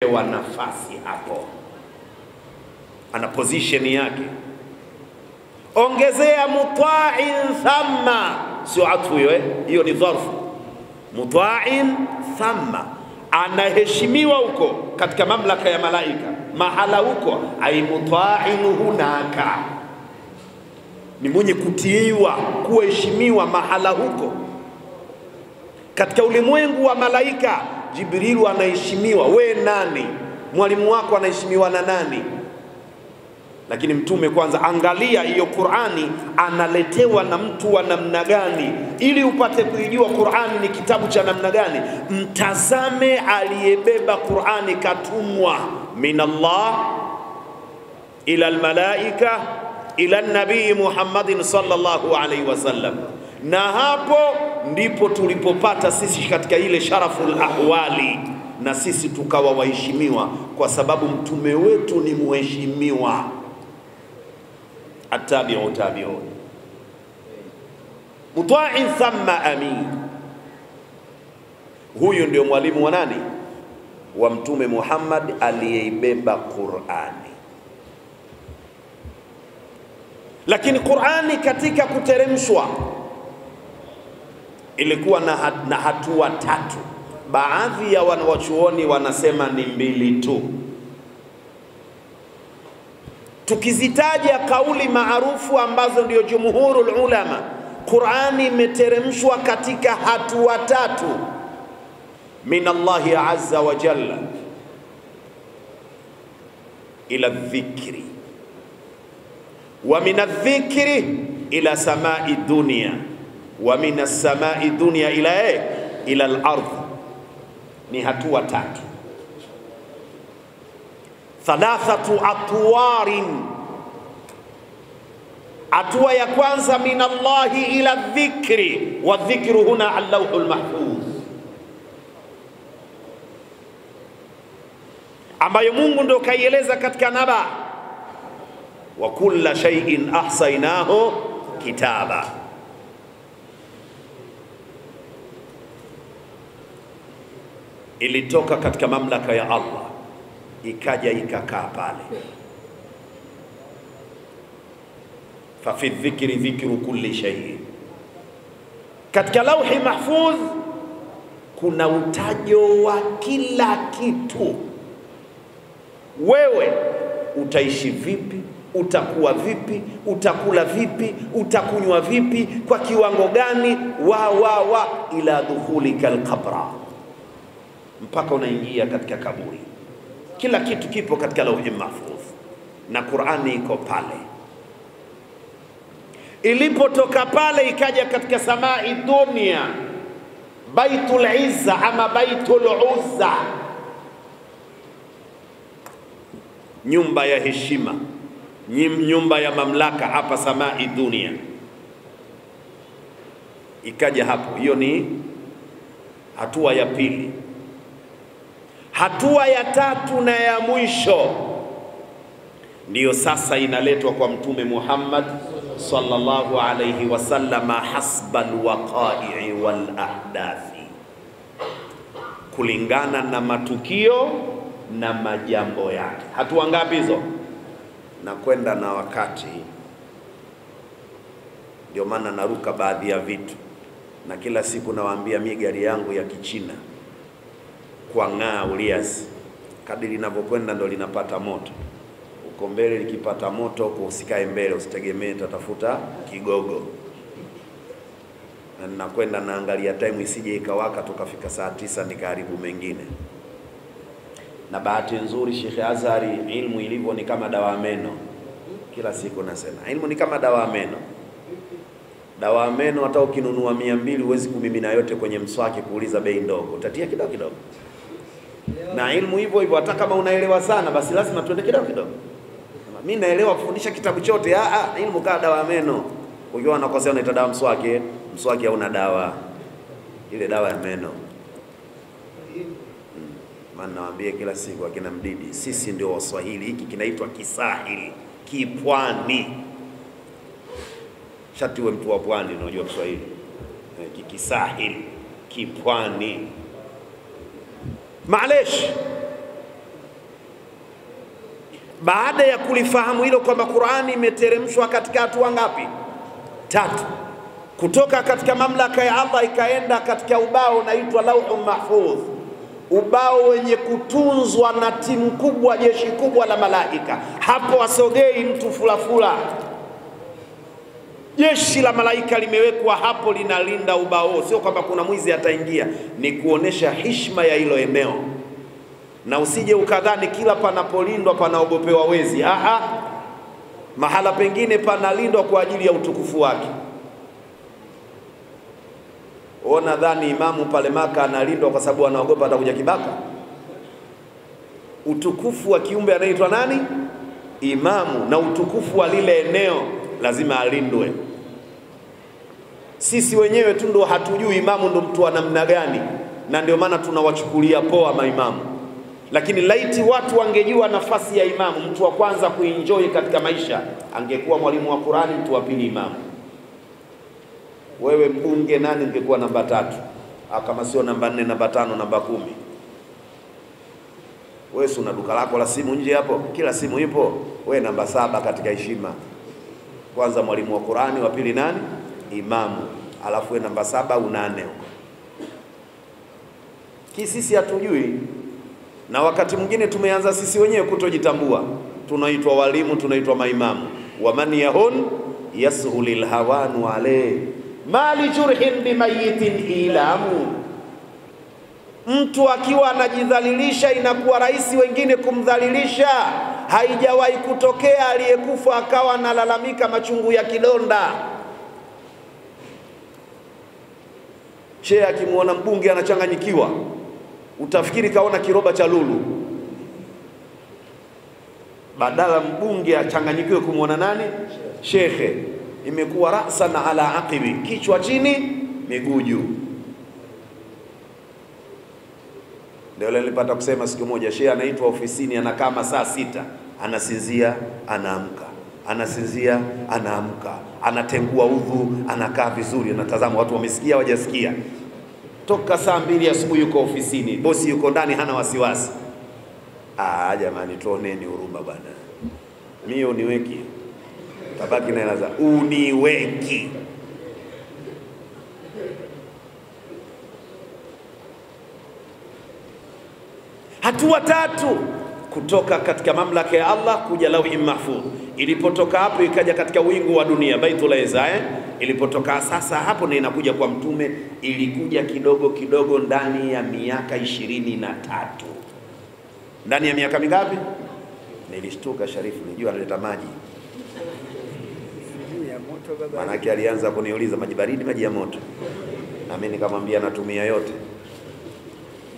wa nafasi hapo, ana position yake. Ongezea muta'in thamma, sio atfu hiyo ni dharfu. Muta'in thamma, anaheshimiwa huko katika mamlaka ya malaika, mahala huko. Ai muta'in hunaka, ni mwenye kutiiwa, kuheshimiwa mahala huko. Katika ulimwengu wa malaika, Jibrilu anaheshimiwa. We nani? Mwalimu wako anaheshimiwa na nani? Lakini mtume kwanza, angalia hiyo Qur'ani analetewa na mtu wa namna gani, ili upate kuijua Qur'ani ni kitabu cha namna gani. Mtazame aliyebeba Qur'ani, katumwa min Allah ila almalaika ila nabii Muhammadin sallallahu alaihi wasallam. Na hapo ndipo tulipopata sisi katika ile sharaful ahwali, na sisi tukawa waheshimiwa kwa sababu mtume wetu ni muheshimiwa. Atabi'u tabi'un, muta'in thamma amin. Huyu ndio mwalimu wa nani? Wa mtume Muhammad aliyeibeba Qur'ani. Lakini Qur'ani katika kuteremshwa ilikuwa na hatua tatu. Baadhi ya wanawachuoni wanasema ni mbili tu. Tukizitaja kauli maarufu ambazo ndio jumhurul ulama, Qur'ani imeteremshwa katika hatua tatu. Min Allahi azza wa jalla ila dhikri, wa min adh-dhikri ila samai dunya, wa min as-samai dunya ila al-ardh. Ni hatua tatu, thalathatu atwarin. Hatua ya kwanza min Allahi ila dhikri, wa dhikru huna al-lawhul mahfuz, ambayo Mungu ndio kaieleza katika naba, wa kulla shay'in ahsaynahu kitaba. Ilitoka katika mamlaka ya Allah, ikaja ikakaa pale. Fa fi dhikri dhikru kulli shay, katika lauhi mahfuz kuna utajo wa kila kitu. Wewe utaishi vipi, utakuwa vipi, utakula vipi, utakunywa vipi, kwa kiwango gani, wa ila dukhulika alqabra, mpaka unaingia katika kaburi. Kila kitu kipo katika lauhi mahfuz, na Qur'ani iko pale. Ilipotoka pale ikaja katika samai dunia, Baitul Izza ama Baitul Uzza, nyumba ya heshima, nyumba ya mamlaka, hapa samai dunia. Ikaja hapo, hiyo ni hatua ya pili. Hatua ya tatu na ya mwisho ndiyo sasa inaletwa kwa mtume Muhammad sallallahu alayhi wasallama, hasbal waqa'i wal ahdathi, kulingana na matukio na majambo yake. Hatua ngapi hizo? Na kwenda na wakati. Ndio maana naruka baadhi ya vitu, na kila siku nawaambia mimi gari yangu ya Kichina kwa ng'aa uliasi, kadiri linavyokwenda ndo linapata moto. Uko mbele likipata moto, uko usikae mbele, usitegemee tatafuta kigogo. Na ninakwenda naangalia time isije ikawaka tukafika saa 9 nikaharibu mengine. Na bahati nzuri Sheikh Azhari, ilmu ilivyo ni kama dawa meno. Kila siku nasema ilmu ni kama dawa meno. Dawa meno hata ukinunua 200 huwezi kumimina yote kwenye mswaki kuuliza bei ndogo, utatia kidogo kidogo. Na ilmu hivyo hivyo, hata kama unaelewa sana basi lazima tuende kidogo kidogo. Mimi naelewa kufundisha kitabu chote, ilmu kama dawa meno. Ukiwa unakosea unaita dawa mswaki, mswaki hauna dawa. Ile dawa ya meno. Maana nawaambia kila siku akina Mdidi, sisi ndio Waswahili, hiki kinaitwa Kisahili, Kipwani. Shati uwe mtu wa pwani unajua Kiswahili. Kisahili, Kipwani. Maalesh, Baada ya kulifahamu hilo kwamba Qur'ani imeteremshwa katika hatua ngapi? 3. Kutoka katika mamlaka ya Allah ikaenda katika ubao unaitwa Lauhul Mahfudh, ubao wenye kutunzwa na timu kubwa, jeshi kubwa la malaika. Hapo asogei mtu fulafula. Jeshi la malaika limewekwa hapo, linalinda ubao. Sio kwamba kuna mwizi ataingia, ni kuonesha heshima ya hilo eneo. Na usije ukadhani kila panapolindwa panaogopewa wezi. Mahala pengine panalindwa kwa ajili ya utukufu wake. Ona dhani imamu pale Maka analindwa kwa sababu anaogopa atakuja kibaka? Utukufu wa kiumbe anaitwa nani? Imamu. Na utukufu wa lile eneo lazima alindwe. Sisi wenyewe tu ndo hatujui imamu ndo mtu wa namna gani, na ndio maana tunawachukulia poa maimamu. Lakini laiti watu wangejua nafasi ya imamu, mtu wa kwanza kuenjoy katika maisha angekuwa mwalimu wa Qur'ani, mtu wa pili imamu. Wewe mbunge nani ungekuwa namba 3? Kama sio namba 4, namba 5, namba 10. Wewe una duka lako la simu nje hapo, kila simu ipo. Wewe namba 7 katika heshima. Kwanza mwalimu wa Qur'ani, wa pili nani? Imamu. Alafu wewe namba 7 u8 huko. Sisi hatujui, na wakati mwingine tumeanza sisi wenyewe kutojitambua. Tunaitwa walimu, tunaitwa maimamu. Waman yahun yashulil hawanu alayhi mali jurhin bimayitin ilamu. Mtu akiwa anajidhalilisha inakuwa rahisi wengine kumdhalilisha. Haijawahi kutokea aliyekufa akawa analalamika machungu ya kidonda. Shehe akimuona mbunge anachanganyikiwa, utafikiri kaona kiroba cha lulu. Badala mbunge achanganyikiwe kumuona nani? Shekhe. Imekuwa ra'san ala aqibi, kichwa chini miguu juu. Ndio nilipata kusema siku moja, shehe anaitwa ofisini, anakaa masaa 6, anasinzia, anaamka, anasinzia, anaamka, anatengua udhu, anakaa vizuri, anatazama watu wamesikia wajasikia. Toka saa 2 asubuhi yuko ofisini, bosi yuko ndani, hana wasiwasi. Jamani, tuoneni huruma bwana. Mimi uniweki, tabaki na ilaza uniweki. Hatua 3 kutoka katika mamlaka ya Allah kuja Lauhul Mahfudh. Ilipotoka hapo ikaja katika wingu wa dunia, Baitul Izza. Ilipotoka sasa hapo na inakuja kwa mtume, ilikuja kidogo kidogo ndani ya miaka 23. Ndani ya miaka mingapi? Nilishtuka Sharifu, nilijua analeta maji. Manake alianza kuniuliza maji baridi, maji ya moto. Na mimi nikamwambia natumia yote.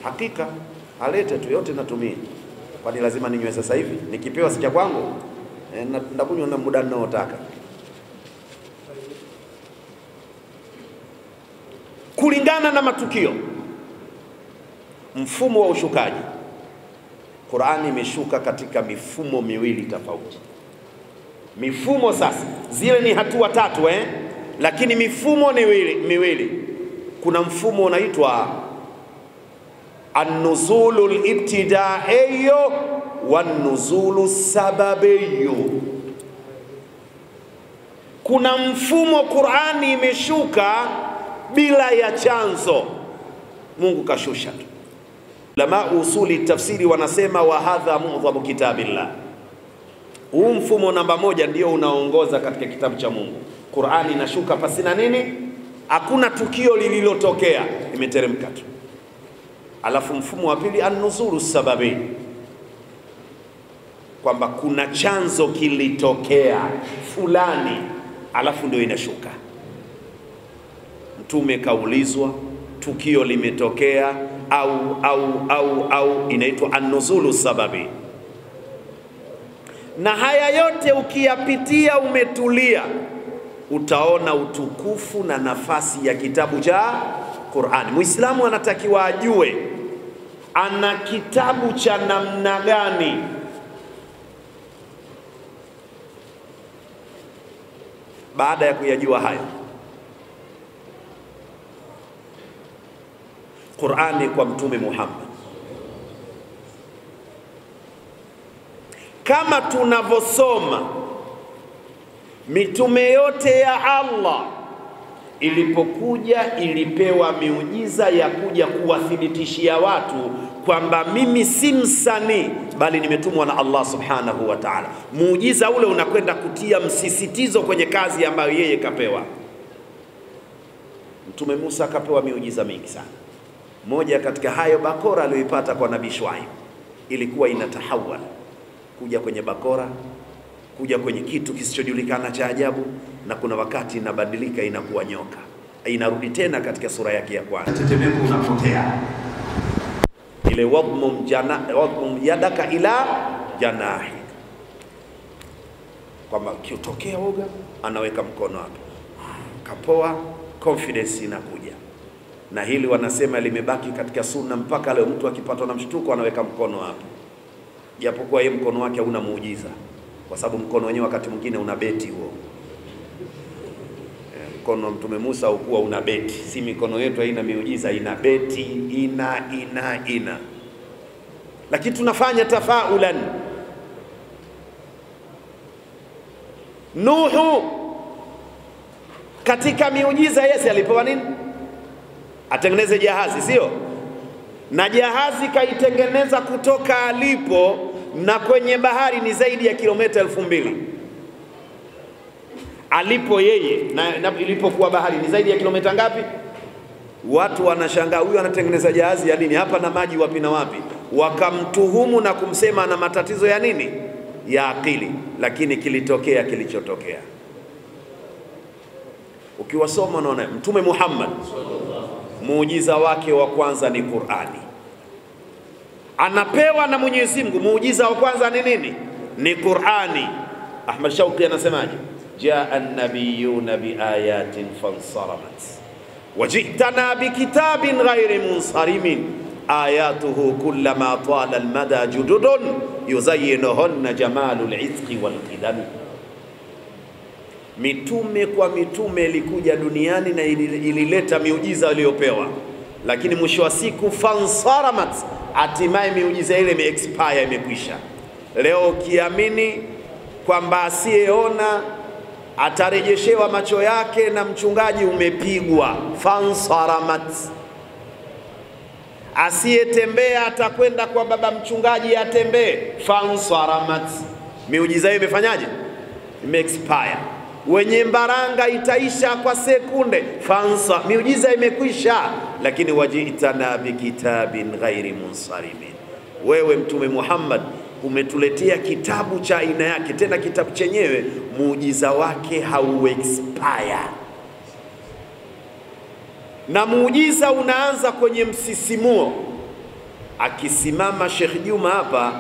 Hakika alete tu yote natumia. Kwani lazima ninywe sasa hivi? Nikipewa sikia kwangu, ndakunywa na muda ninaotaka. Kulingana na matukio, mfumo wa ushukaji, Qur'ani imeshuka katika mifumo miwili tofauti. Mifumo sasa, zile ni hatua 3 lakini mifumo ni miwili. Kuna mfumo unaitwa an-nuzulul ibtidaiyo wan-nuzulu sababiyo. Kuna mfumo Qur'ani imeshuka bila ya chanzo, Mungu kashusha tu. Ulama usuli tafsiri wanasema wa hadha mu'dhamu kitabillah. Huu mfumo namba 1 ndio unaongoza katika kitabu cha Mungu. Qur'ani inashuka pasina nini? Hakuna tukio lililotokea, imeteremka tu. Alafu mfumo wa pili an-nuzulu sababi, kwamba kuna chanzo kilitokea fulani, alafu ndio inashuka. Mtume kaulizwa, tukio limetokea au inaitwa an-nuzulu sababi. Na haya yote ukiyapitia umetulia, utaona utukufu na nafasi ya kitabu cha Qur'ani. Muislamu anatakiwa ajue ana kitabu cha namna gani. Baada ya kuyajua hayo, Qur'ani kwa Mtume Muhammad kama tunavyosoma mitume yote ya Allah ilipokuja ilipewa miujiza ya kuja kuwathibitishia watu kwamba mimi si msanii bali nimetumwa na Allah subhanahu wa ta'ala. Muujiza ule unakwenda kutia msisitizo kwenye kazi ambayo yeye kapewa. Mtume Musa akapewa miujiza mingi sana. Moja katika hayo bakora aliyoipata kwa Nabii Shuaib ilikuwa inatahawala kuja kwenye bakora, kuja kwenye kitu kisichojulikana cha ajabu, na kuna wakati inabadilika inakuwa nyoka, inarudi tena katika sura yake ya kwanza. Tetemeko unapotea ile wadmum yadaka ila janahi, kwamba kiutokea woga anaweka mkono hapo, kapoa, confidence inakuja. Na hili wanasema limebaki katika sunna mpaka leo. Mtu akipatwa na mshtuko anaweka mkono hapo, japokuwa yeye mkono wake hauna muujiza, kwa sababu mkono wenyewe wakati mwingine una beti huo. Mkono wa Mtume Musa ukuwa una beti, si mikono yetu haina miujiza, ina beti, ina. Lakini tunafanya tafaulan. Nuhu katika miujiza Yesu alipewa nini? Atengeneze jahazi, sio? Na jahazi kaitengeneza kutoka alipo na kwenye bahari ni zaidi ya kilomita 2000. Alipo yeye na ilipokuwa bahari ni zaidi ya kilomita ngapi? Watu wanashangaa, huyu anatengeneza jahazi ya nini? Hapa na maji wapi na wapi? Wakamtuhumu na kumsema na matatizo ya nini? Ya akili. Lakini kilitokea kilichotokea. Ukiwasoma unaona Mtume Muhammad muujiza wake wa kwanza ni Qur'ani. Anapewa na Mwenyezi Mungu, muujiza wa kwanza ni nini? Ni Qur'ani. Ahmad Shauqi anasemaje? Jaa an-nabiyuna biayatin fansaramat wajitana bikitabin ghairi munsarimin ayatuhu kullama tala al-mada jududun yuzayyinuhunna jamalul izqi wal qidam. Mitume kwa mitume ilikuja duniani na ilileta miujiza iliyopewa, lakini mwisho wa siku fansaramat, hatimaye miujiza ile imeexpire, imekwisha. Leo ukiamini kwamba asiyeona atarejeshewa macho yake na mchungaji, umepigwa, fansaramat. Asiyetembea atakwenda kwa baba mchungaji atembee, fansaramat. Miujiza hiyo imefanyaje? Imeexpire. Wenye mbaranga itaisha kwa sekunde, fansa, miujiza imekwisha. Lakini wajitana bikitabin ghairi munsarimin, wewe Mtume Muhammad umetuletea kitabu cha aina yake, tena kitabu chenyewe muujiza wake hauexpire. Na muujiza unaanza kwenye msisimuo. Akisimama Sheikh Juma hapa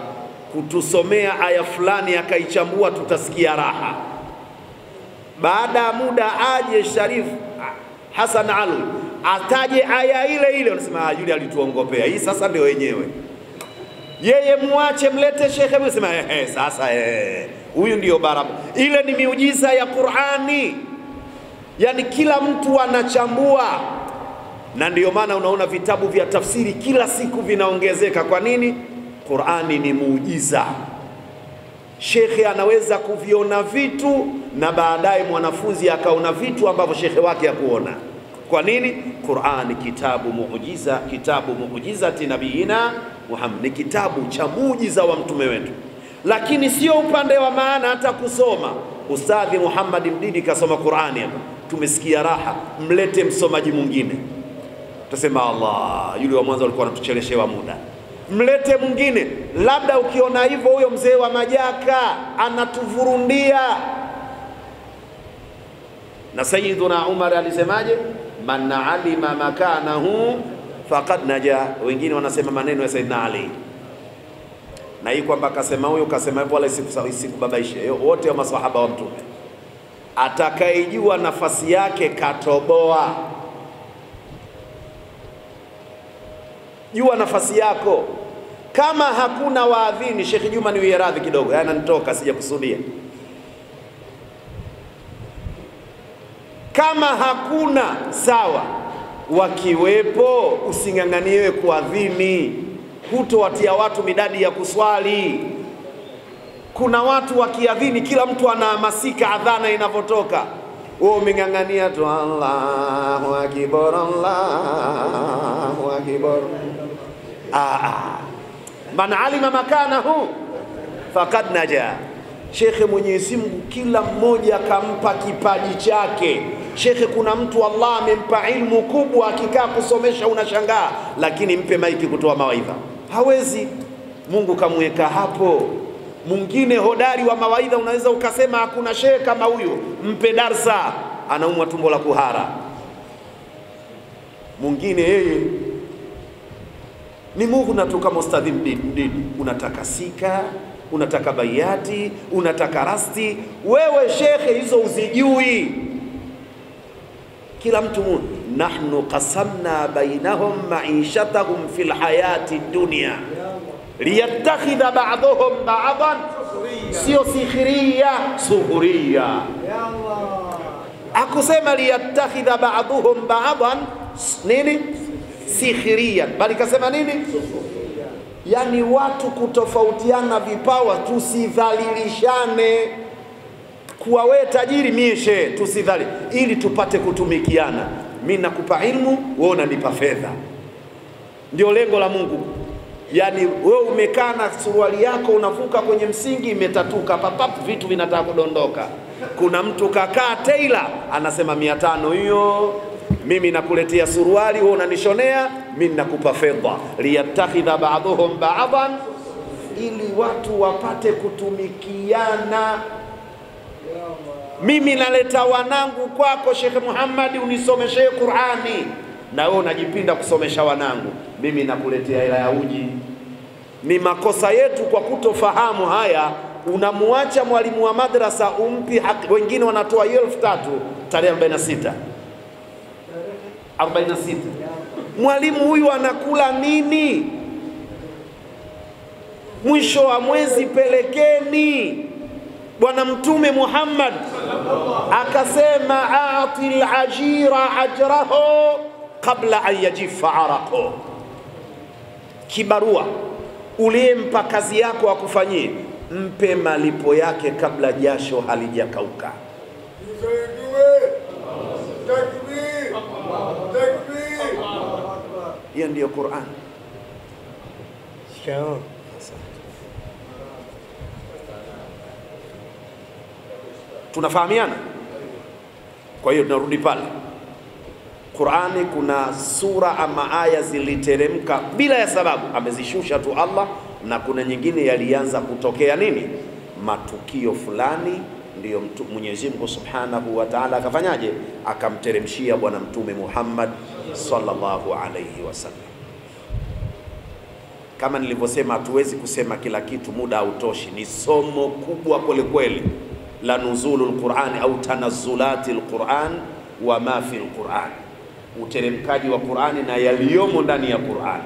kutusomea aya fulani akaichambua, tutasikia raha. Baada ya muda aje Sharif Hassan Ali ataje aya ile ile, unasema yule alituongopea. Hii sasa ndio wenyewe. Yeye muache, mlete Sheikh, msema sasa huyu ndio barabara. Ile ni miujiza ya Qur'ani. Yani kila mtu anachambua, na ndio maana unaona vitabu vya tafsiri kila siku vinaongezeka. Kwa nini? Qur'ani ni muujiza. Shekhe anaweza kuviona vitu na baadaye mwanafunzi akaona vitu ambavyo shekhe wake hakuona. Kwa nini? Qur'ani kitabu muujiza, kitabu muujizati nabiyina Muhammad, ni kitabu cha muujiza wa mtume wetu. Lakini sio upande wa maana hata kusoma. Ustadhi Muhammad Mdidi kasoma Qur'ani hapa, tumesikia raha, mlete msomaji mwingine. Tutasema Allah, yule wa mwanzo alikuwa anatucheleshewa muda, mlete mwingine. Labda ukiona hivyo, huyo mzee wa Majaka anatuvurundia. Na Sayyiduna Umar alisemaje? Man alima makanahu faqad naja. Wengine wanasema maneno ya Sayyidina Ali, na hii kwamba akasema huyo kasema hivyo, wala isikubabaishe. Wote wa maswahaba wa mtume, atakayejua nafasi yake katoboa. Jua nafasi yako. Kama hakuna waadhini, Sheikh Juma niwie radhi kidogo, yana nitoka, sija kusudia. Kama hakuna sawa, wakiwepo using'ang'aniwe kuadhini, hutowatia watu midadi ya kuswali. Kuna watu wakiadhini kila mtu anahamasika adhana inavyotoka. Wewe umeng'ang'ania tu Allahu akbar, Allahu akbar. Man alima makanahu faqad naja. Shekhe, Mwenyezi Mungu kila mmoja kampa kipaji chake. Shekhe, kuna mtu Allah amempa ilmu kubwa, akikaa kusomesha unashangaa, lakini mpe maiki kutoa mawaidha hawezi. Mungu kamweka hapo. Mwingine hodari wa mawaidha, unaweza ukasema hakuna shehe kama huyo, mpe darsa, anaumwa tumbo la kuhara. Mwingine yeye ni Mungu natoka mustadhi mdidi, unataka sika, unataka bayati, unataka rasti. Wewe shekhe hizo uzijui. Kila mtu nahnu qasamna bainahum ma'ishatahum fil hayati dunya liyattakhidha ba'dhum ba'dan, sio sikhiria, suhuria. Akusema liyattakhidha ba'dhum ba'dan nini sikhiria, bali kasema nini? Yani watu kutofautiana vipawa, tusidhalilishane. Kuwa wewe tajiri mie shehe, tusidhali, ili tupate kutumikiana. Mimi nakupa ilmu, wewe unanipa fedha. Ndio lengo la Mungu. Yani wewe umekaa na suruali yako unavuka kwenye msingi imetatuka papap, vitu vinataka kudondoka. Kuna mtu kakaa tailor anasema 500 hiyo, mimi nakuletea suruali, wewe unanishonea, mimi nakupa fedha. Liyattakhidha ba'dhum ba'dan, ili watu wapate kutumikiana. Mimi naleta wanangu kwako Sheikh Muhammad, unisomeshe Qur'ani, na wewe unajipinda kusomesha wanangu, mimi nakuletea hela ya uji. Ni makosa yetu kwa kutofahamu haya. Unamuacha mwalimu wa madrasa umpi haki. Wengine wanatoa 3,000 tarehe 46. Mwalimu huyu anakula nini? Mwisho wa mwezi pelekeni. Bwana Mtume Muhammad akasema a'til ajira ajrahu kabla an yajifa araqo. Kibarua uliyempa kazi yako akufanyie, mpe malipo yake kabla jasho halijakauka. Hiyo ndio Qur'an. Tunafahamiana? Kwa hiyo tunarudi pale Qur'ani, kuna sura ama aya ziliteremka bila ya sababu, amezishusha tu Allah, na kuna nyingine yalianza kutokea nini, matukio fulani, ndio Mwenyezi Mungu Subhanahu wa Ta'ala akafanyaje, akamteremshia bwana Mtume Muhammad sallallahu alayhi wasallam. Kama nilivyosema, hatuwezi kusema kila kitu, muda hautoshi. Ni somo kubwa kweli kweli la nuzulul Qur'an au tanazzulatil Qur'an wa ma fil Qur'an, uteremkaji wa Qur'ani na yaliyomo ndani ya Qur'ani.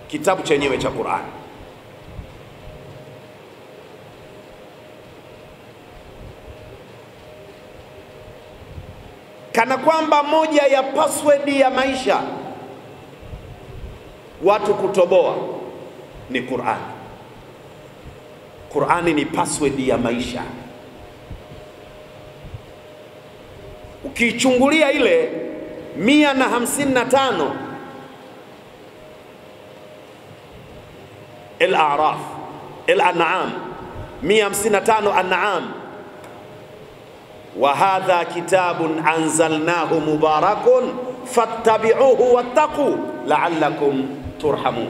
Kitabu chenyewe cha Qur'ani kana kwamba moja ya password ya maisha watu kutoboa ni Qur'ani. Qur'ani ni password ya maisha. Ukichungulia ile 155 Al-A'raf, Al-An'am, 155 An'am, wa hadha kitabun anzalnahu mubarakun fattabi'uhu wattaqu la'allakum turhamun.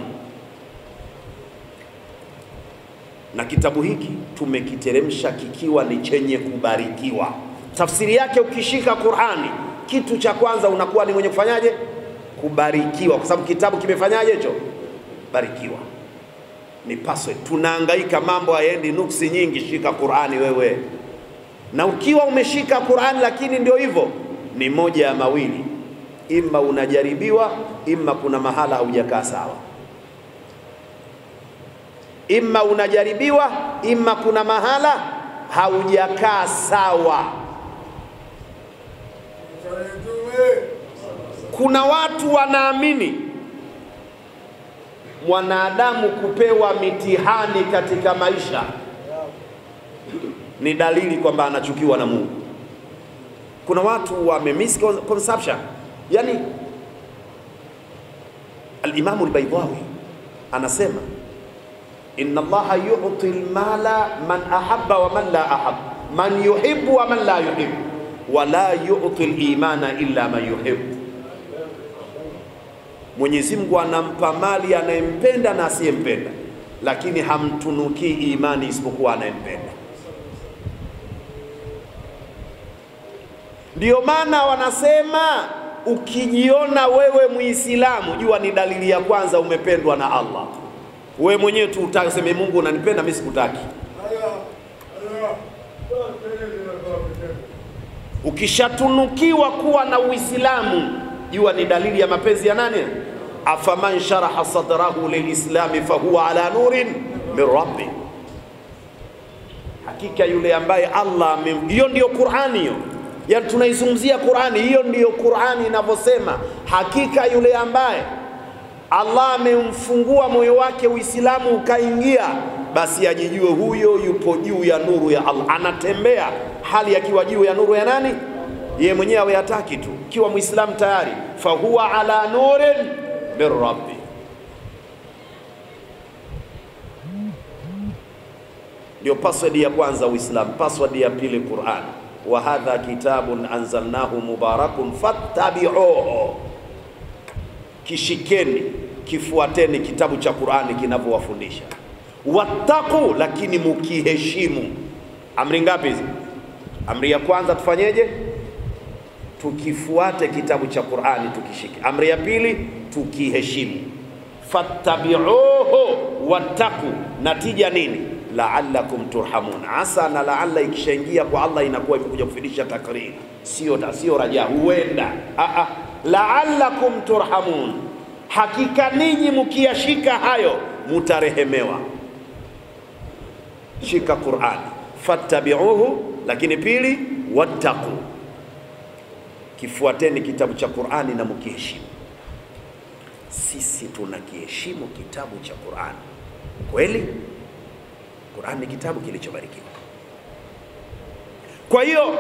Na kitabu hiki tumekiteremsha kikiwa ni chenye kubarikiwa. Tafsiri yake, ukishika Qur'ani, kitu cha kwanza unakuwa ni mwenye kufanyaje? Kubarikiwa, kwa sababu kitabu kimefanyaje hicho? Barikiwa. Ni password. Tunahangaika, mambo hayaendi, nuksi nyingi. Shika Qur'ani wewe. Na ukiwa umeshika Qur'ani lakini ndio hivyo, ni moja ya mawili, ima unajaribiwa, ima kuna mahala haujakaa sawa. Ima unajaribiwa, ima kuna mahala haujakaa sawa. Kuna watu wanaamini mwanadamu kupewa mitihani katika maisha ni dalili kwamba anachukiwa na Mungu. Kuna watu wame misconception. Yani al-Imam al-Baydawi anasema inna Allaha yu'ti al-mala man ahabba wa man la ahabba, man yuhibbu wa man la yuhibbu, wa la yu'ti al-imana illa man yuhibbu. Mwenyezi Mungu anampa mali anayempenda na asiyempenda, lakini hamtunuki imani isipokuwa anayempenda. Ndio maana wanasema ukijiona wewe Muislamu, jua ni dalili ya kwanza umependwa na Allah. Wewe mwenyewe tu utasema Mungu unanipenda, mimi sikutaki. Ukishatunukiwa kuwa na Uislamu, jua ni dalili ya mapenzi ya nani? Afaman sharaha sadrahu lilislami fahuwa ala nurin min rabbi. Hakika yule ambaye Allah, hiyo ndio Qur'ani hiyo. Ya tunaizungumzia Qur'ani, hiyo ndiyo Qur'ani inavyosema. Hakika yule ambaye Allah amemfungua moyo wake Uislamu ukaingia, basi ajijue huyo yupo juu ya nuru ya Allah. Anatembea hali akiwa juu ya nuru ya nani? Yeye mwenyewe awe hataki tu. Kiwa Muislamu tayari, fahuwa ala nurin min rabbi. Ndio password ya kwanza Uislamu. Password ya pili Qur'an. Wa hadha kitabun anzalnahu mubarakun fattabi'uhu. Kishikeni, kifuateni kitabu cha Qur'ani kinavyowafundisha. Wattaqu, lakini mukiheshimu. Amri ngapi hizi? Amri ya kwanza tufanyeje? Tukifuate kitabu cha Qur'ani, tukishike. Amri ya pili tukiheshimu. Fattabi'uhu wattaqu, natija nini? La'allakum turhamun. Asa na la'alla ikishaingia kwa Allah inakuwa imekuja kufundisha takriri, sio raja, huenda. La'allakum turhamun, hakika ninyi mkiyashika hayo mutarehemewa. Shika Qur'an, fattabi'uhu, lakini pili wattaqu, kifuateni kitabu cha Qur'ani na mkiheshimu. Sisi tunakiheshimu kitabu cha Qur'ani kweli? Qur'an ni kitabu kilichobarikiwa. Kwa hiyo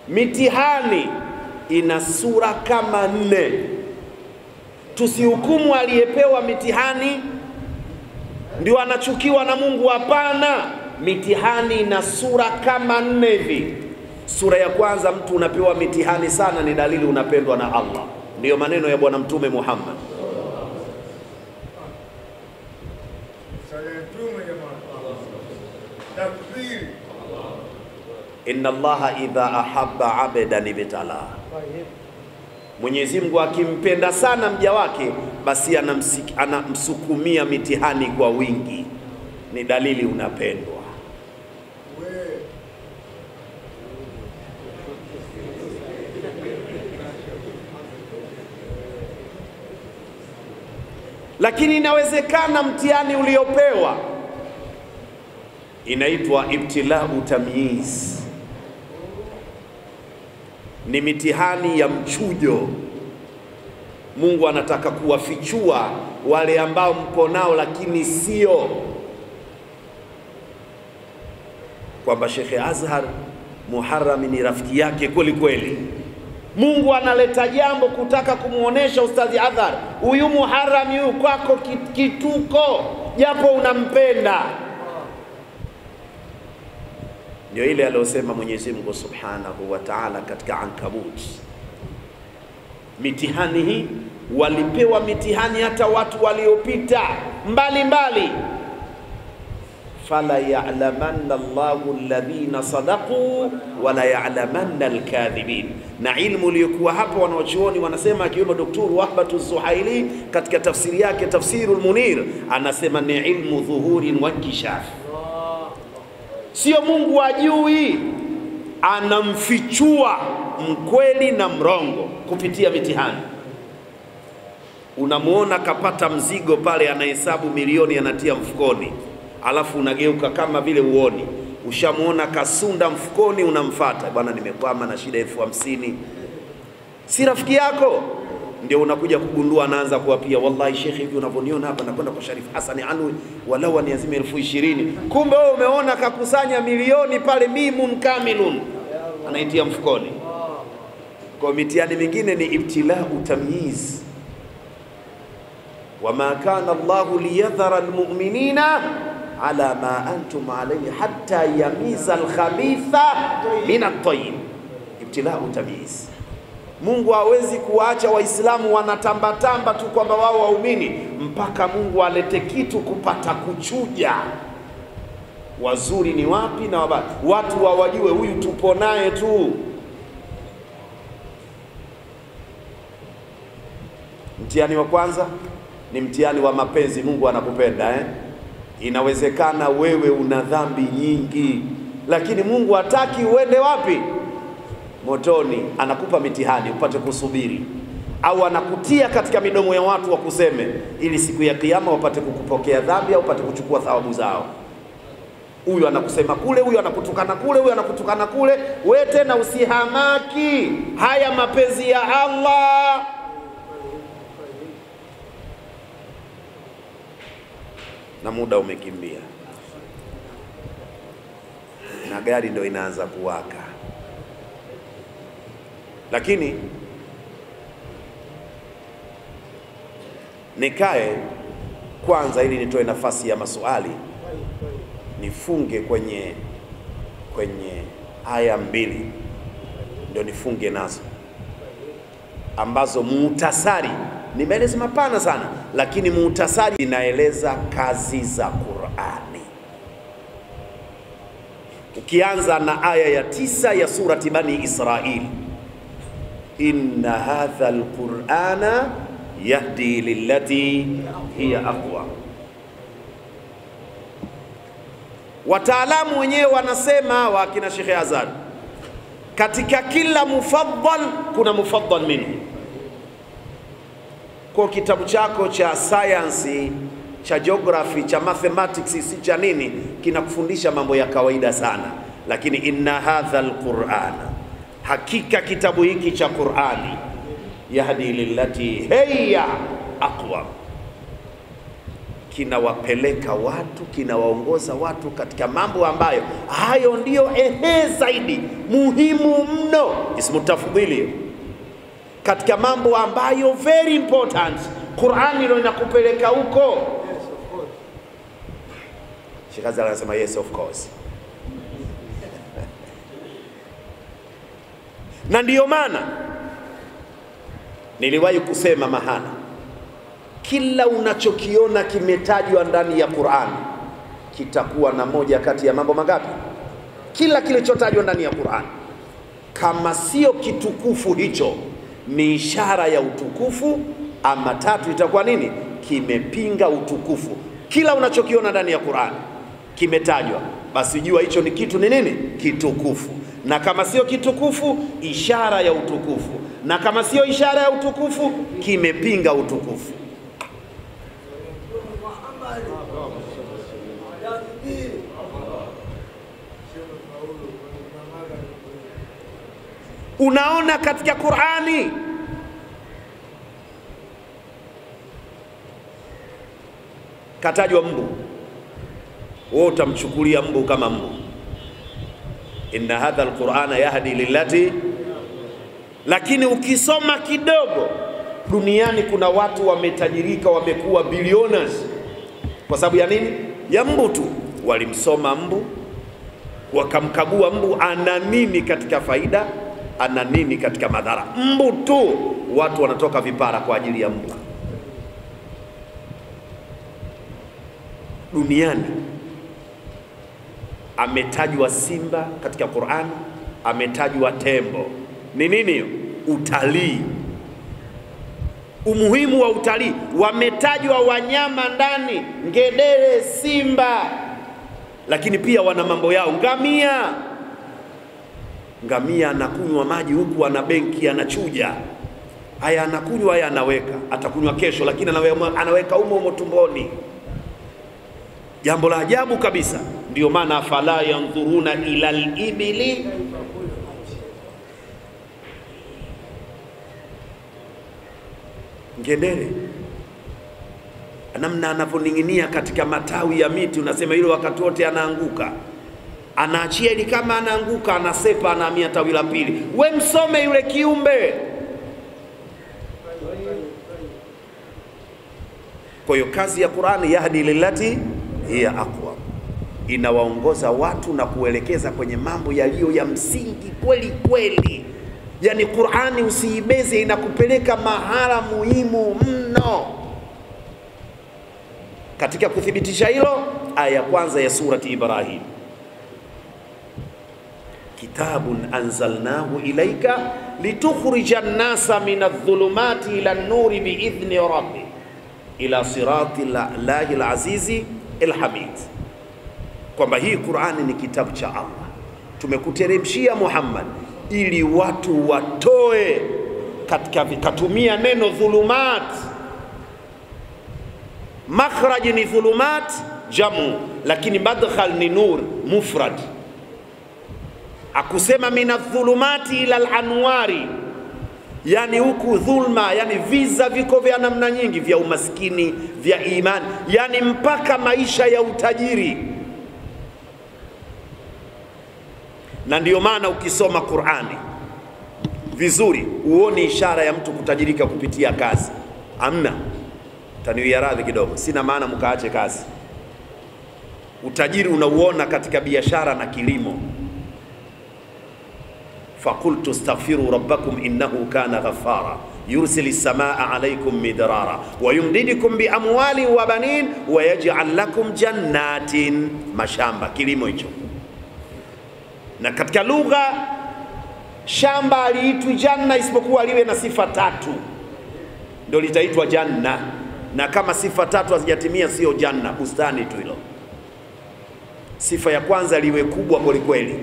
mitihani ina sura kama 4. Tusihukumu aliyepewa mitihani ndio anachukiwa na Mungu, hapana. Mitihani ina sura kama 4 hivi. Sura ya kwanza, mtu unapewa mitihani sana, ni dalili unapendwa na Allah. Ndiyo maneno ya Bwana Mtume Muhammad. Inna Allaha idha ahabba abdan ibtala. Mwenyezi Mungu akimpenda sana mja wake, basi anamsukumia mitihani kwa wingi. Ni dalili unapendwa. Lakini inawezekana mtihani uliopewa inaitwa ibtilau tamyiz, ni mitihani ya mchujo. Mungu anataka kuwafichua wale ambao mpo nao, lakini sio kwamba Sheikh Azhar Muharram ni rafiki yake kweli kweli. Mungu analeta jambo kutaka kumuonesha Ustadhi Azhar, huyu Muharram huyu kwako kituko, japo unampenda. Ndio ile aliyosema Mwenyezi Mungu Subhanahu wa Ta'ala katika Ankabut. Mitihani hii walipewa mitihani hata watu waliopita mbali. Fala ya'lamanna Allahu alladhina sadaqu wa la ya'lamanna alkadhibin. Na ilmu iliyokuwa hapo, wanawachuoni wanasema, akiwemo Dr. Wahbatu Zuhaili katika tafsiri yake Tafsirul Munir, anasema ni ilmu dhuhurin wa inkishaf. Sio Mungu ajui, anamfichua mkweli na mrongo kupitia mitihani. Unamuona kapata mzigo pale, anahesabu milioni anatia mfukoni, alafu unageuka kama vile uoni. Ushamuona kasunda mfukoni, unamfuata, bwana nimekwama na shida 50,000. Si rafiki yako? Ndio unakuja kugundua anaanza kuwapia, wallahi shekhi, hivi unavyoniona hapa nakwenda kwa Sharif Hassan Alwi, walau aniazime 20,000. Kumbe wewe umeona kakusanya milioni pale, mimun kamilun, anaitia mfukoni. Kwa mitihani mingine ni ibtilau tamyiz. Wama kana Allahu liyadhara almu'minina ala ma antum alayhi hatta yamiza alkhabitha min at-tayyib. Ibtilau tamyiz. Mungu hawezi kuacha Waislamu wanatambatamba tu kwamba wao waumini, mpaka Mungu alete kitu kupata kuchuja wazuri ni wapi na wabaya, watu wawajue huyu tupo naye tu. Mtihani wa kwanza ni mtihani wa mapenzi. Mungu anakupenda Inawezekana wewe una dhambi nyingi, lakini Mungu hataki uende wapi? Motoni. Anakupa mitihani upate kusubiri, au anakutia katika midomo ya watu wa kuseme, ili siku ya kiyama wapate kukupokea dhambi au upate kuchukua thawabu zao. Huyu anakusema kule, huyu anakutukana kule, huyu anakutukana kule. Wewe tena usihamaki haya mapenzi ya Allah. Na muda umekimbia na gari ndio inaanza kuwaka, lakini nikae kwanza ili nitoe nafasi ya maswali, nifunge kwenye aya 2 ndio nifunge nazo, ambazo muhtasari nimeeleza mapana sana, lakini muhtasari inaeleza kazi za Qur'ani. Ukianza na aya ya 9 ya surati Bani Israil, inna hadha alqur'ana yahdi lillati hiya aqwa. Wataalamu wenyewe wanasema, wakina Sheikh Azad, katika kila mufaddal kuna mufaddal minhu. Kwa kitabu chako cha science, cha geography, cha mathematics, si cha nini, kinakufundisha mambo ya kawaida sana, lakini inna hadha alqur'ana, hakika kitabu hiki cha Qur'ani, yahdi lillati hiya aqwa, kinawapeleka watu, kinawaongoza watu katika mambo ambayo hayo ndiyo zaidi muhimu mno, ismu tafdhili, katika mambo ambayo very important. Qur'ani ndio inakupeleka huko. Sheikh Azhar anasema yes of course. Na ndiyo maana niliwahi kusema mahala, kila unachokiona kimetajwa ndani ya Qur'ani kitakuwa na moja kati ya mambo mangapi? Kila kilichotajwa ndani ya Qur'ani, kama sio kitukufu hicho ni ishara ya utukufu, ama tatu itakuwa nini? Kimepinga utukufu. Kila unachokiona ndani ya Qur'ani kimetajwa, basi jua hicho ni kitu ni nini? Kitukufu. Na kama sio kitukufu, ishara ya utukufu. Na kama sio ishara ya utukufu, kimepinga utukufu. Unaona katika Qur'ani katajwa mbu, wewe utamchukulia mbu kama mbu. Inna hadha alqur'ana yahdi lillati, lakini ukisoma kidogo, duniani kuna watu wametajirika, wamekuwa billionaires kwa sababu ya nini? Ya mbu tu. Walimsoma mbu, wakamkagua mbu ana nini katika faida, ana nini katika madhara. Mbu tu, watu wanatoka vipara kwa ajili ya mbu. Duniani ametajwa simba katika Qur'an, ametajwa tembo. Ni nini? Utalii. Umuhimu wa utalii. Wametajwa wanyama ndani, ngedere, simba. lakini pia wana mambo yao. Ngamia anakunywa maji huku ana benki anachuja. Haya anakunywa, haya anaweka, atakunywa kesho, lakini anaweka umo tumboni. Jambo la ajabu kabisa. Ndio maana fala yanzuruna ila al-ibili ngedere, namna anavyoning'inia katika matawi ya miti, unasema hilo wakati wote anaanguka, anaachia ili kama anaanguka anasepa, anahamia tawi la pili. We msome yule kiumbe. Kwa hiyo kazi ya Qur'ani, yahdi lillati hiya aqwa, inawaongoza watu na kuelekeza kwenye mambo yaliyo ya msingi kweli kweli. Yani Qur'ani usiibeze, inakupeleka mahala muhimu mno. Katika kuthibitisha hilo, aya ya kwanza ya surati Ibrahim, kitabun anzalnahu ilaika litukhrija an-nasa minadh-dhulumati ila an-nuri biidhni rabbi ila sirati llahi al-azizi al-hamid, kwamba hii Qur'ani ni kitabu cha Allah, tumekuteremshia Muhammad ili watu watoe katika, katumia neno dhulumat. Makhraj ni dhulumat jamu, lakini madkhal ni nur mufrad. Akusema minadh-dhulumati ila al-anwari, yani huku dhulma, yani viza viko vya namna nyingi, vya umaskini, vya imani, yani mpaka maisha ya utajiri. Na ndio maana ukisoma Qur'ani vizuri uone ishara ya mtu kutajirika kupitia kazi. Amna, taniwia radhi kidogo, sina maana mkaache kazi. Utajiri unauona katika biashara na kilimo. Faqultu astaghfiru rabbakum innahu kana ghaffara yursilu as-samaa alaykum midrara wa yumdidukum bi amwali wa banin wa yaj'al lakum jannatin, mashamba, kilimo hicho. Na katika lugha shamba aliitwi janna isipokuwa liwe na sifa tatu ndio litaitwa janna, na kama sifa tatu hazijatimia sio janna, bustani tu hilo. Sifa ya kwanza liwe kubwa kweli,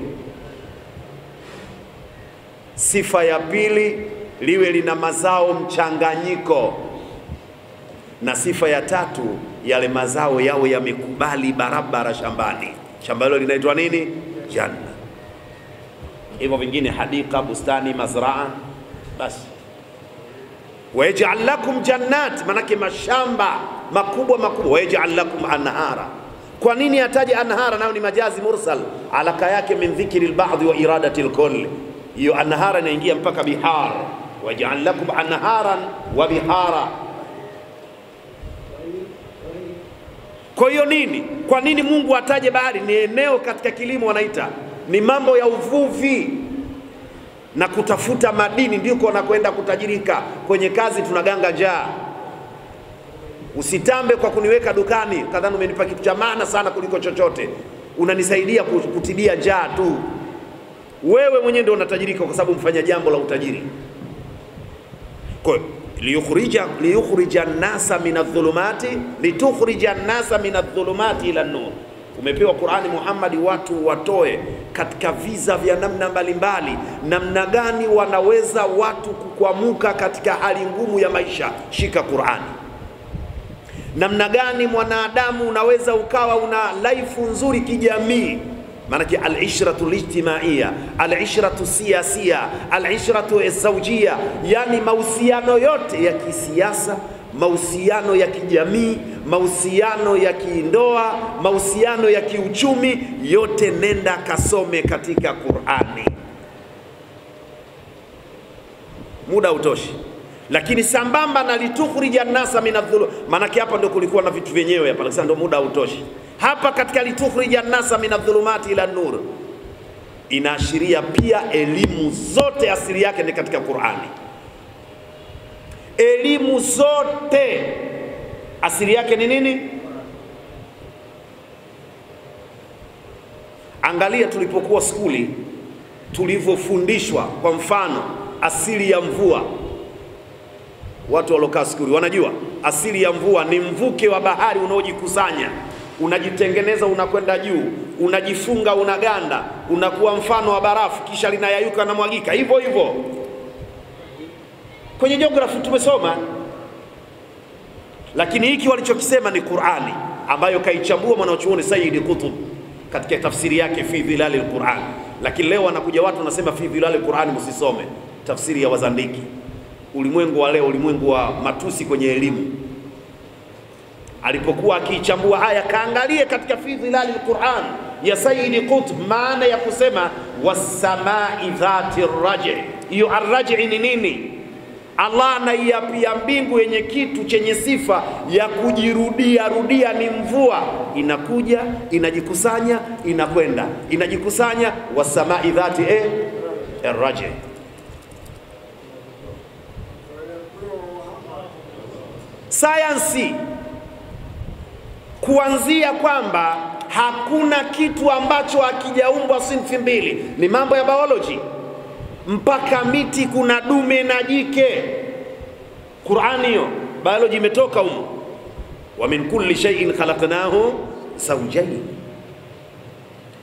sifa ya pili liwe lina mazao mchanganyiko, na sifa ya tatu yale mazao yao yamekubali barabara shambani. Shamba hilo linaitwa nini? Janna. Hivyo vingine hadika, bustani, mazraa, basi. Waj'al lakum jannat, manake mashamba makubwa. Waj'al lakum anhara. Kwa nini ataje anhara? Nao ni majazi mursal, alaka yake min dhikri al-ba'd wa iradati al-kull. Hiyo anhara inaingia mpaka bihar. Waj'al lakum anharan wa bihara. Kwa hiyo nini? Kwa nini Mungu ataje bahari? Ni eneo katika kilimo wanaita, ni mambo ya uvuvi na kutafuta madini, ndiko wanakwenda kutajirika. Kwenye kazi tunaganga njaa. Usitambe kwa kuniweka dukani kadhani umenipa kitu cha maana sana kuliko chochote, unanisaidia kutibia njaa tu. Wewe mwenyewe ndio unatajirika kwa sababu mfanya jambo la utajiri. Kwa liyukhrija an-nasa minadh-dhulumati litukhrija an-nasa minadh-dhulumati ila an-nur. Umepewa Qur'ani Muhammad, watu watoe katika viza vya namna mbalimbali. Namna gani wanaweza watu kukwamuka katika hali ngumu ya maisha? Shika Qur'ani. Namna gani mwanadamu unaweza ukawa una life nzuri kijamii? Maanake al-ishratu al-ijtimaiya, al-ishratu siyasiya, al-ishratu zawjiyya, yani mahusiano yote ya kisiasa, mahusiano ya kijamii, mahusiano ya kindoa, mahusiano ya kiuchumi, yote nenda kasome katika Qur'ani. Muda utoshi. Lakini sambamba na litukhrija an-nasa minadh-dhulum, maanake hapa ndio kulikuwa na vitu vyenyewe hapa, lakini ndio muda utoshi. Hapa katika litukhrija an-nasa minadh-dhulumati ila an-nur inaashiria pia elimu zote asili yake ni katika Qur'ani. Elimu zote asili yake ni nini? Angalia tulipokuwa skuli tulivyofundishwa, kwa mfano asili ya mvua. Watu walokaa skuli wanajua asili ya mvua ni mvuke wa bahari unaojikusanya unajitengeneza, unakwenda juu, unajifunga, unaganda, unakuwa mfano wa barafu, kisha linayayuka na mwagika. Hivyo hivyo kwenye geography tumesoma. Lakini hiki walichokisema ni Qur'ani, ambayo kaichambua mwanachuoni Sayyid Qutb katika tafsiri yake fi dhilal al-Qur'an. Lakini leo wanakuja watu wanasema fi dhilal al-Qur'an msisome, tafsiri ya wazandiki. Ulimwengu wa leo, ulimwengu wa matusi kwenye elimu. Alipokuwa akichambua aya, kaangalie katika fi dhilal al-Qur'an ya Sayyid Qutb, maana ya kusema was-samai dhati ar-raj'. Hiyo ar-raj' ni nini? Allah anaiapia mbingu yenye kitu chenye sifa ya kujirudia rudia, ni mvua. Inakuja, inajikusanya, inakwenda, inajikusanya. Wasamai dhati ar-raj'. Sayansi kuanzia kwamba hakuna kitu ambacho hakijaumbwa sinfi mbili, ni mambo ya biology, mpaka miti kuna dume na jike. Qur'ani hiyo biology imetoka huko. Wa min kulli shay'in khalaqnahu zawjayn.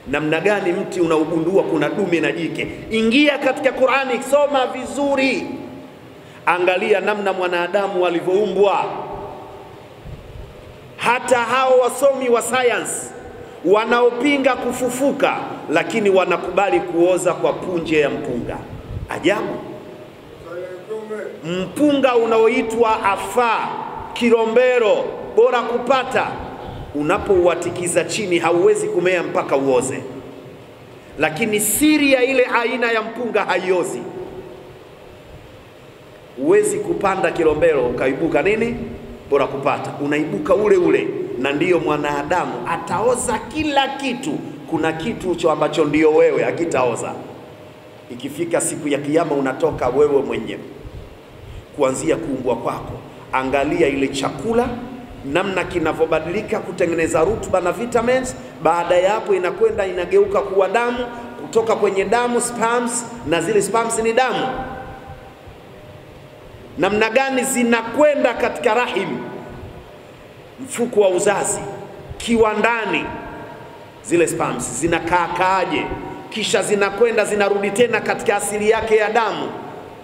Namna gani mti unaugundua kuna dume na jike? Ingia katika Qur'ani, soma vizuri, angalia namna mwanadamu alivyoumbwa. Hata hao wasomi wa science wanaopinga kufufuka, lakini wanakubali kuoza kwa punje ya mpunga. Ajabu. Mpunga unaoitwa afaa, kilombero, bora kupata, unapouatikiza chini hauwezi kumea mpaka uoze. Lakini siri ya ile aina ya mpunga haiozi. Uwezi kupanda kilombero ukaibuka nini? Bora kupata. Unaibuka ule ule. Na ndiyo mwanadamu ataoza kila kitu. Kuna kitu ambacho ndiyo wewe hakitaoza. Ikifika siku ya kiyama unatoka wewe mwenyewe. Kuanzia kuumbwa kwako, angalia ile chakula namna kinavyobadilika kutengeneza rutuba na vitamins. Baada ya hapo inakwenda inageuka kuwa damu, kutoka kwenye damu sperms, na zile sperms ni damu. Namna gani zinakwenda katika rahim, mfuko wa uzazi, kiwandani, zile sperms zinakaaje, kisha zinakwenda zinarudi tena katika asili yake ya damu.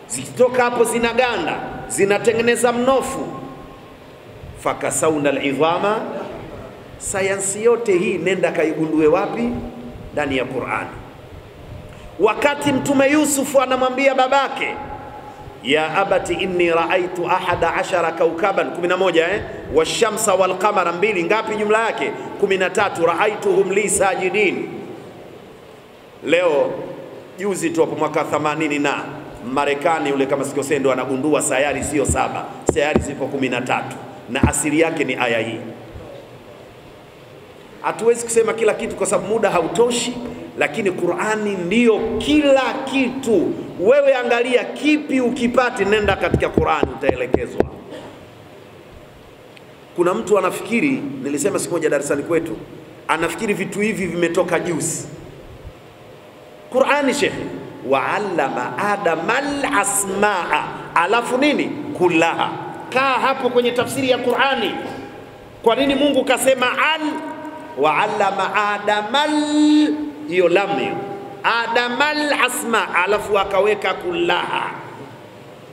Zikitoka hapo zinaganda, zinatengeneza mnofu. Fakasauna al-idhama. Sayansi yote hii nenda kaigundue wapi? Ndani ya Qur'ani. Wakati Mtume Yusuf anamwambia babake, ya abati inni raaitu 11 kaukaban, 11 washamsa walqamara, 2 ngapi jumla yake? 13. Raaituhum li sajidin. Leo juzi tu hapo mwaka 80 na Marekani yule kama sikosei ndo anagundua sayari sio 7, sayari zipo 13, na asili yake ni aya hii. Hatuwezi kusema kila kitu kwa sababu muda hautoshi, lakini Qur'ani ndiyo kila kitu. Wewe angalia kipi ukipati, nenda katika Qur'ani utaelekezwa. Kuna mtu anafikiri, nilisema siku moja darasani kwetu, anafikiri vitu hivi vimetoka juzi. Qur'ani shekhi, wa'allama adamal asmaa, alafu nini? Kullaha. Kaa hapo kwenye tafsiri ya Qur'ani. Kwa nini Mungu kasema al wa'allama adamal, hiyo lam hiyo, adamal asma, alafu akaweka kullaha?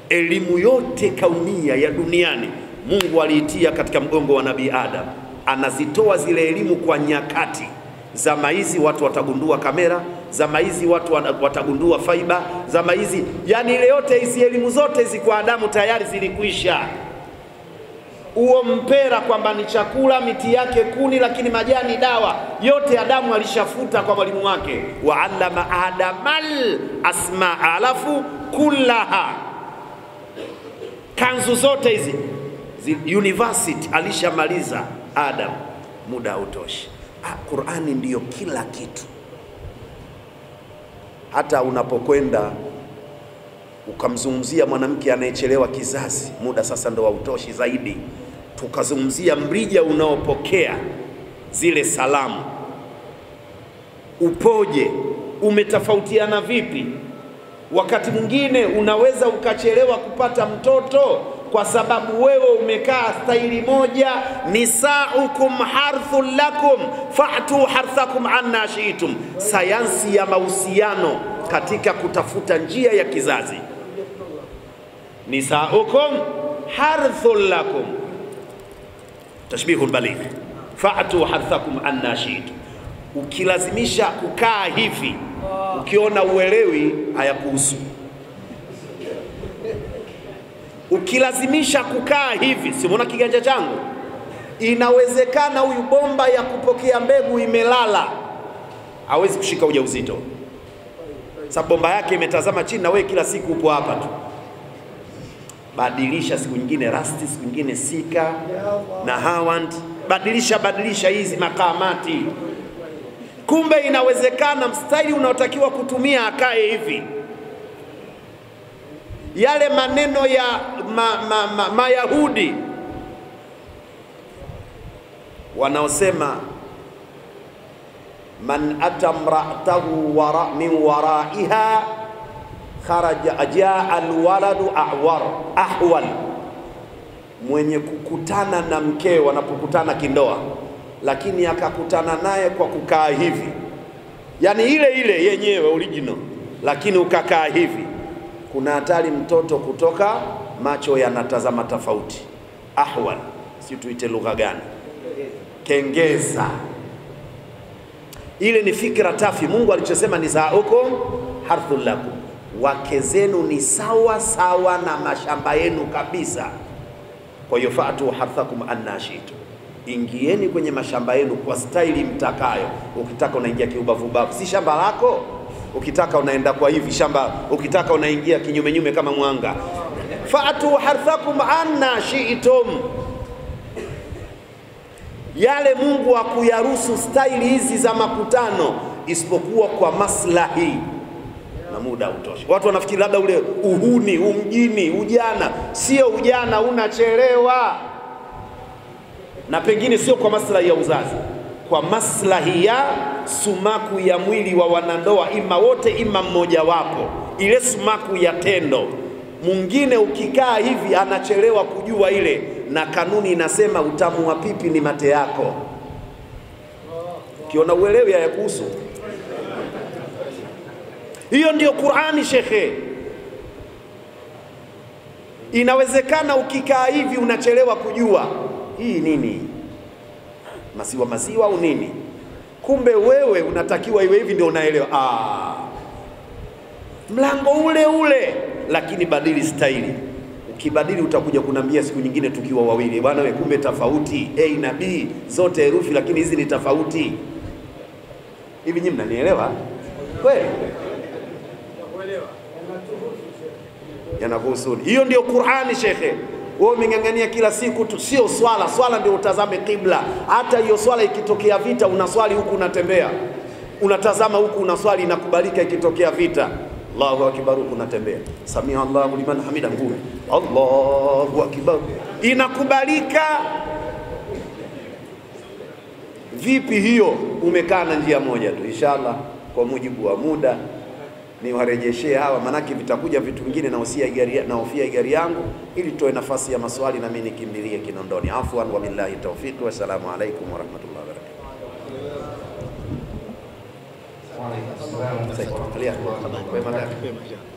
Elimu yote kaunia ya duniani Mungu aliitia katika mgongo wa Nabii Adam. Anazitoa zile elimu kwa nyakati. Zama hizi watu watagundua kamera, zama hizi watu watagundua fiber, zama hizi, yani ile yote hizi elimu zote hizi kwa Adamu tayari zilikwisha. Uo mpera kwamba ni chakula, miti yake kuni, lakini majani dawa, yote Adamu alishafuta kwa mwalimu wake. Wa'allama adamal asma, alafu kullaha. Kanzu zote hizi university alishamaliza Adam, muda hautoshi. Qur'ani ndiyo kila kitu. Hata unapokwenda ukamzungumzia mwanamke anayechelewa kizazi, muda sasa ndo hautoshi zaidi. Tukazungumzia mrija unaopokea zile salamu, upoje, umetofautiana vipi? Wakati mwingine unaweza ukachelewa kupata mtoto kwa sababu wewe umekaa staili moja. Nisaukum harthun lakum fa'tu harthakum anna shi'tum. Sayansi ya mahusiano katika kutafuta njia ya kizazi. Nisaukum harthun lakum, tashbihul baligh, fa'tu harthakum anna shi'tum. Ukilazimisha kukaa hivi, ukiona uelewi, hayakuhusu. Ukilazimisha kukaa hivi, si umeona kiganja changu? Inawezekana huyu bomba ya kupokea mbegu imelala, hawezi kushika ujauzito. Sababu bomba yake imetazama chini na wewe kila siku upo hapa tu. Badilisha siku nyingine rasti, siku nyingine sika na hawand. Badilisha hizi makamati. Kumbe inawezekana mstari unaotakiwa kutumia akae hivi. Yale maneno ya Mayahudi wanaosema man atamra'tahu min waraiha kharaja ajaa alwaladu ahwal, mwenye kukutana na mkeo wanapokutana kindoa, lakini akakutana naye kwa kukaa hivi, yani ile yenyewe original, lakini ukakaa hivi, kuna hatari mtoto kutoka macho yanatazama tofauti. Ahwal, si tuite lugha gani? Kengeza. Ile ni fikra tafi. Mungu alichosema nisaukum harthul lakum, wake zenu ni sawa sawa na mashamba yenu kabisa. Kwa hiyo fa'tu harthakum anna shi'tum, ingieni kwenye mashamba yenu kwa staili mtakayo. Ukitaka unaingia kiubavu, si shamba lako. Ukitaka unaenda kwa hivi shamba, ukitaka unaingia kinyume kama mwanga. Fa'tu harthakum anna shi'tum. Yale Mungu hakuyaruhusu staili hizi za makutano isipokuwa kwa maslahi, na muda utoshi. Watu wanafikiri labda ule uhuni, umjini, ujana. Sio ujana, unachelewa. Na pengine sio kwa maslahi ya uzazi, kwa maslahi ya sumaku ya mwili wa wanandoa, ima wote ima mmoja wapo, ile sumaku ya tendo. Mwingine ukikaa hivi anachelewa kujua ile, na kanuni inasema utamu wa pipi ni mate yako. Ukiona uelewi hayakuhusu. Hiyo ndio Qur'ani shekhe. Inawezekana ukikaa hivi unachelewa kujua hii nini, maziwa au nini. Kumbe wewe unatakiwa iwe hivi ndio unaelewa. Mlango ule, lakini badili staili. Ukibadili utakuja kunambia siku nyingine tukiwa wawili, bwana wewe, kumbe tofauti A na B zote herufi, lakini hizi ni tofauti. Hivi nyinyi mnanielewa kweli? Yanakuhusu. Hiyo ndio Qur'ani shekhe. Wewe umeng'ang'ania kila siku tu, sio swala ndio utazame kibla. Hata hiyo swala ikitokea vita unaswali huku unatembea, unatazama huku unaswali, inakubalika. Ikitokea vita Allahu akbar huku unatembea, samia Allahu liman hamida, ngumi Allahu akbar, inakubalika. Vipi hiyo? Umekaa na njia moja tu. Inshallah kwa mujibu wa muda ni warejeshee hawa, manake vitakuja vitu vingine na ofia gari yangu, ili toe nafasi ya maswali na mimi nikimbilie Kinondoni. Afwan wa billahi tawfiq, wa assalamu alaykum wa rahmatullahi wa barakatuh. Wa alaykum assalam.